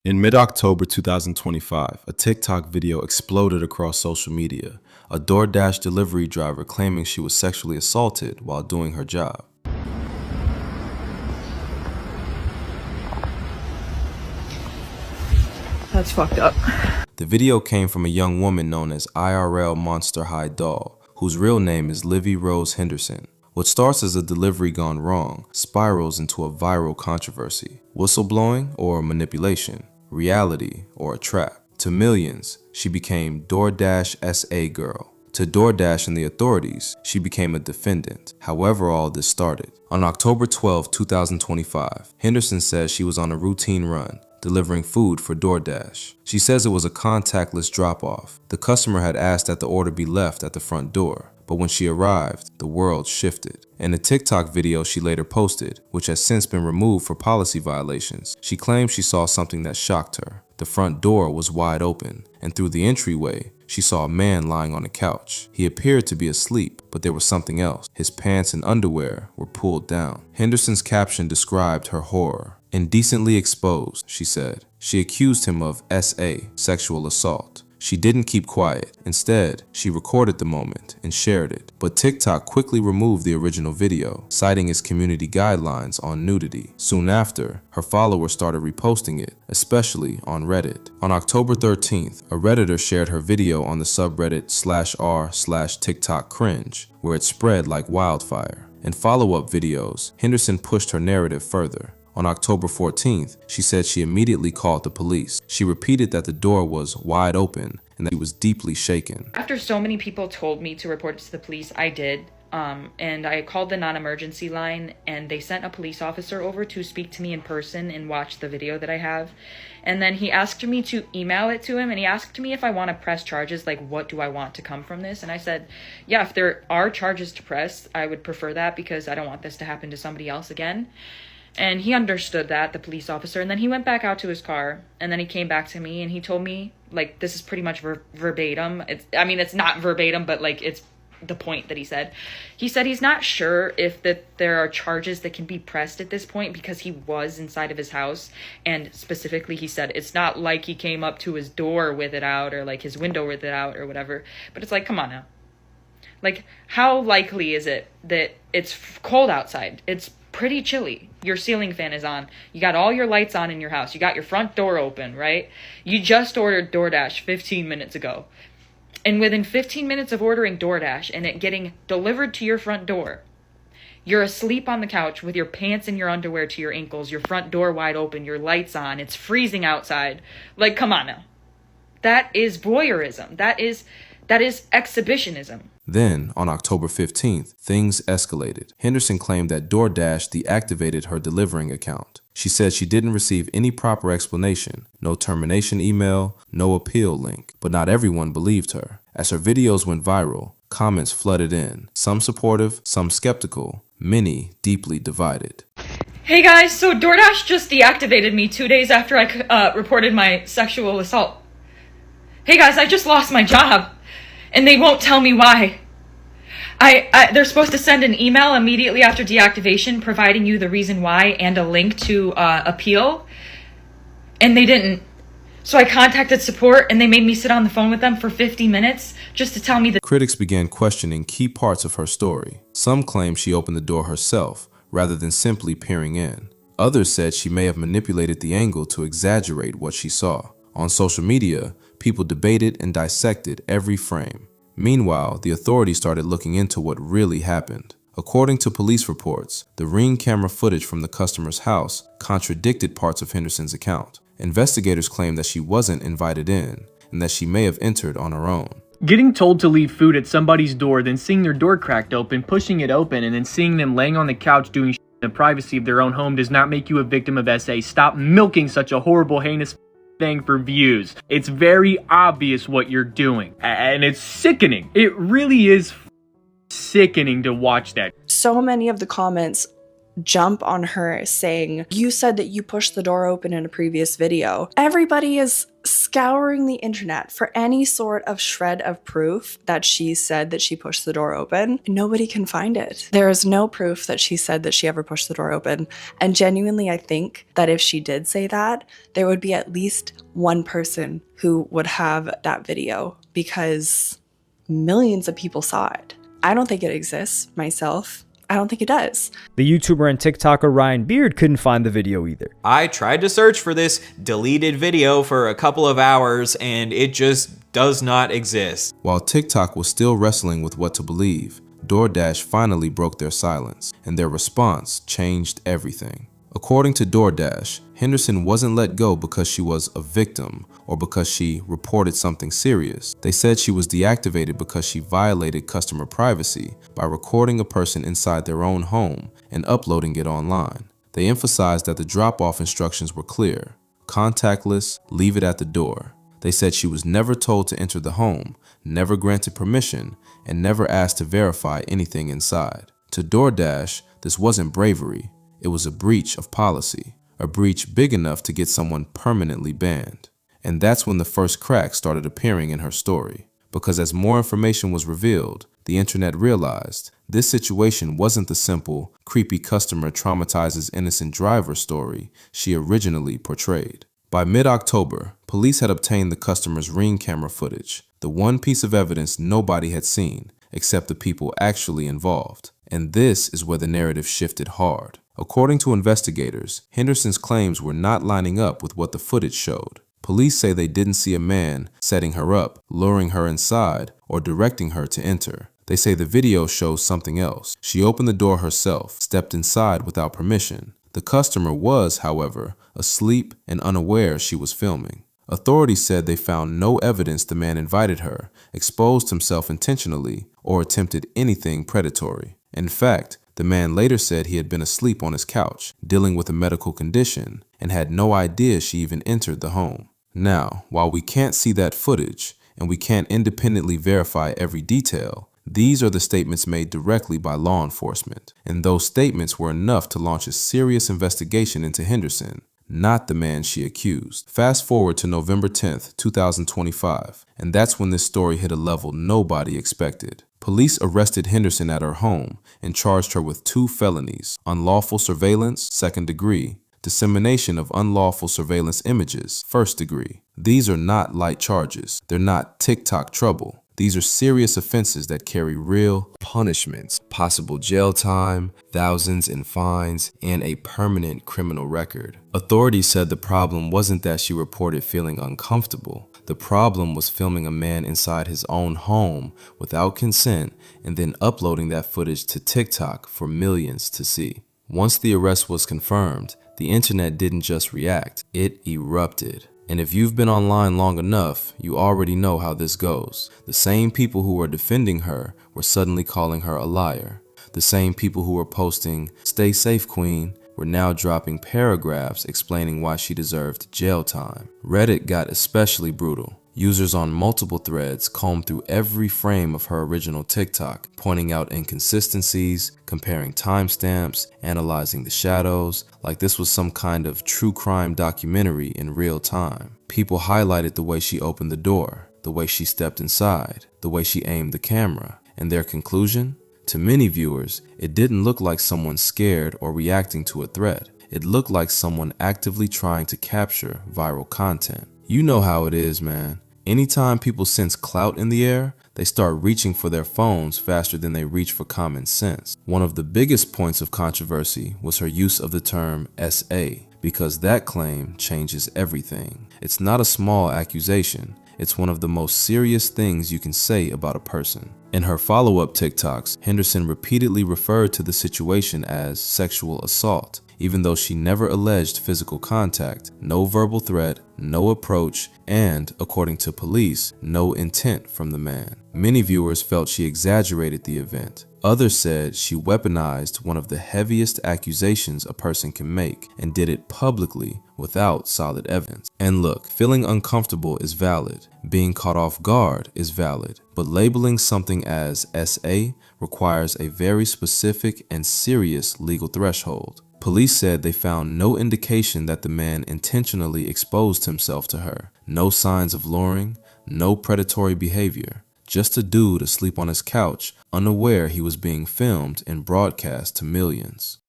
In mid-October 2025, a TikTok video exploded across social media. A DoorDash delivery driver claiming she was sexually assaulted while doing her job. That's fucked up. The video came from a young woman known as irlmonsterhighdoll, whose real name is Livy Rose Henderson. What starts as a delivery gone wrong spirals into a viral controversy. Whistleblowing or manipulation? Reality or a trap? To millions, she became DoorDash SA girl. To DoorDash and the authorities, she became a defendant. However all this started. On October 12, 2025, Henderson says she was on a routine run, delivering food for DoorDash. She says it was a contactless drop-off. The customer had asked that the order be left at the front door, but when she arrived, the world shifted. In a TikTok video she later posted, which has since been removed for policy violations, she claimed she saw something that shocked her. The front door was wide open, and through the entryway, she saw a man lying on a couch. He appeared to be asleep, but there was something else. His pants and underwear were pulled down. Henderson's caption described her horror. Indecently exposed, she said. She accused him of SA, sexual assault. She didn't keep quiet. Instead, she recorded the moment and shared it. But TikTok quickly removed the original video, citing its community guidelines on nudity. Soon after, her followers started reposting it, especially on Reddit. On October 13th, a Redditor shared her video on the subreddit /r/TikTok cringe, where it spread like wildfire. In follow-up videos, Henderson pushed her narrative further. On October 14th, she said she immediately called the police. She repeated that the door was wide open and that she was deeply shaken. After so many people told me to report it to the police, I did. And I called the non-emergency line, and they sent a police officer over to speak to me in person and watch the video that I have. And then he asked me to email it to him, and he asked me if I want to press charges, like what do I want to come from this? And I said, yeah, if there are charges to press, I would prefer that because I don't want this to happen to somebody else again. And he understood that, the police officer, and then he went back out to his car, and then he came back to me, and he told me, like, this is pretty much verbatim. It's not verbatim, but, like, it's the point that he said. He said he's not sure if there are charges that can be pressed at this point because he was inside of his house, and specifically he said it's not like he came up to his door with it out, or, like, his window with it out, or whatever. But it's like, come on now. Like, how likely is it that it's cold outside? It's pretty chilly. Your ceiling fan is on. You got all your lights on in your house. You got your front door open, right? You just ordered DoorDash 15 minutes ago. And within 15 minutes of ordering DoorDash and it getting delivered to your front door, you're asleep on the couch with your pants and your underwear to your ankles, your front door wide open, your lights on, it's freezing outside. Like, come on now. That is voyeurism. That is exhibitionism. Then, on October 15th, things escalated. Henderson claimed that DoorDash deactivated her delivering account. She said she didn't receive any proper explanation, no termination email, no appeal link. But not everyone believed her. As her videos went viral, comments flooded in. Some supportive, some skeptical, many deeply divided. Hey guys, so DoorDash just deactivated me 2 days after I reported my sexual assault. Hey guys, I just lost my job. And they won't tell me why. They're supposed to send an email immediately after deactivation providing you the reason why and a link to appeal. And they didn't. So I contacted support and they made me sit on the phone with them for 50 minutes just to tell me that. Critics began questioning key parts of her story. Some claimed she opened the door herself rather than simply peering in. Others said she may have manipulated the angle to exaggerate what she saw. On social media, people debated and dissected every frame. Meanwhile, the authorities started looking into what really happened. According to police reports, the Ring camera footage from the customer's house contradicted parts of Henderson's account. Investigators claimed that she wasn't invited in and that she may have entered on her own. Getting told to leave food at somebody's door, then seeing their door cracked open, pushing it open, and then seeing them laying on the couch doing shit in the privacy of their own home does not make you a victim of SA. Stop milking such a horrible, heinous thing for views. It's very obvious what you're doing, and it's sickening. It really is sickening to watch that. So many of the comments jump on her saying, "You said that you pushed the door open in a previous video." Everybody is scouring the internet for any sort of shred of proof that she said that she pushed the door open. Nobody can find it. There is no proof that she said that she ever pushed the door open. And genuinely, I think that if she did say that, there would be at least one person who would have that video, because millions of people saw it. I don't think it exists myself. I don't think it does. The YouTuber and TikToker Ryan Beard couldn't find the video either. I tried to search for this deleted video for a couple of hours and it just does not exist. While TikTok was still wrestling with what to believe, DoorDash finally broke their silence, and their response changed everything. According to DoorDash, Henderson wasn't let go because she was a victim or because she reported something serious. They said she was deactivated because she violated customer privacy by recording a person inside their own home and uploading it online. They emphasized that the drop-off instructions were clear: contactless, leave it at the door. They said she was never told to enter the home, never granted permission, and never asked to verify anything inside. To DoorDash, this wasn't bravery. It was a breach of policy, a breach big enough to get someone permanently banned. And that's when the first cracks started appearing in her story. Because as more information was revealed, the internet realized this situation wasn't the simple, creepy customer traumatizes innocent driver story she originally portrayed. By mid-October, police had obtained the customer's Ring camera footage, the one piece of evidence nobody had seen, except the people actually involved. And this is where the narrative shifted hard. According to investigators, Henderson's claims were not lining up with what the footage showed. Police say they didn't see a man setting her up, luring her inside, or directing her to enter. They say the video shows something else. She opened the door herself, stepped inside without permission. The customer was, however, asleep and unaware she was filming. Authorities said they found no evidence the man invited her, exposed himself intentionally, or attempted anything predatory. In fact, the man later said he had been asleep on his couch, dealing with a medical condition, and had no idea she even entered the home. Now, while we can't see that footage, and we can't independently verify every detail, these are the statements made directly by law enforcement, and those statements were enough to launch a serious investigation into Henderson, not the man she accused. Fast forward to November 10th, 2025, and that's when this story hit a level nobody expected. Police arrested Henderson at her home and charged her with 2 felonies: unlawful surveillance, 2nd degree, dissemination of unlawful surveillance images, 1st degree. These are not light charges. They're not TikTok trouble. These are serious offenses that carry real punishments, possible jail time, thousands in fines, and a permanent criminal record. Authorities said the problem wasn't that she reported feeling uncomfortable. The problem was filming a man inside his own home without consent and then uploading that footage to TikTok for millions to see. Once the arrest was confirmed, the internet didn't just react, it erupted. And if you've been online long enough, you already know how this goes. The same people who were defending her were suddenly calling her a liar. The same people who were posting, "Stay safe, Queen," were now dropping paragraphs explaining why she deserved jail time. Reddit got especially brutal. Users on multiple threads combed through every frame of her original TikTok, pointing out inconsistencies, comparing timestamps, analyzing the shadows, like this was some kind of true crime documentary in real time. People highlighted the way she opened the door, the way she stepped inside, the way she aimed the camera, and their conclusion? To many viewers, it didn't look like someone scared or reacting to a threat. It looked like someone actively trying to capture viral content. You know how it is, man. Anytime people sense clout in the air, they start reaching for their phones faster than they reach for common sense. One of the biggest points of controversy was her use of the term SA, because that claim changes everything. It's not a small accusation. It's one of the most serious things you can say about a person. In her follow-up TikToks, Henderson repeatedly referred to the situation as sexual assault, even though she never alleged physical contact, no verbal threat, no approach, and, according to police, no intent from the man. Many viewers felt she exaggerated the event, Others said she weaponized one of the heaviest accusations a person can make and did it publicly without solid evidence. And look, feeling uncomfortable is valid. Being caught off guard is valid. But labeling something as SA requires a very specific and serious legal threshold. Police said they found no indication that the man intentionally exposed himself to her. No signs of luring, no predatory behavior. Just a dude asleep on his couch, unaware he was being filmed and broadcast to millions.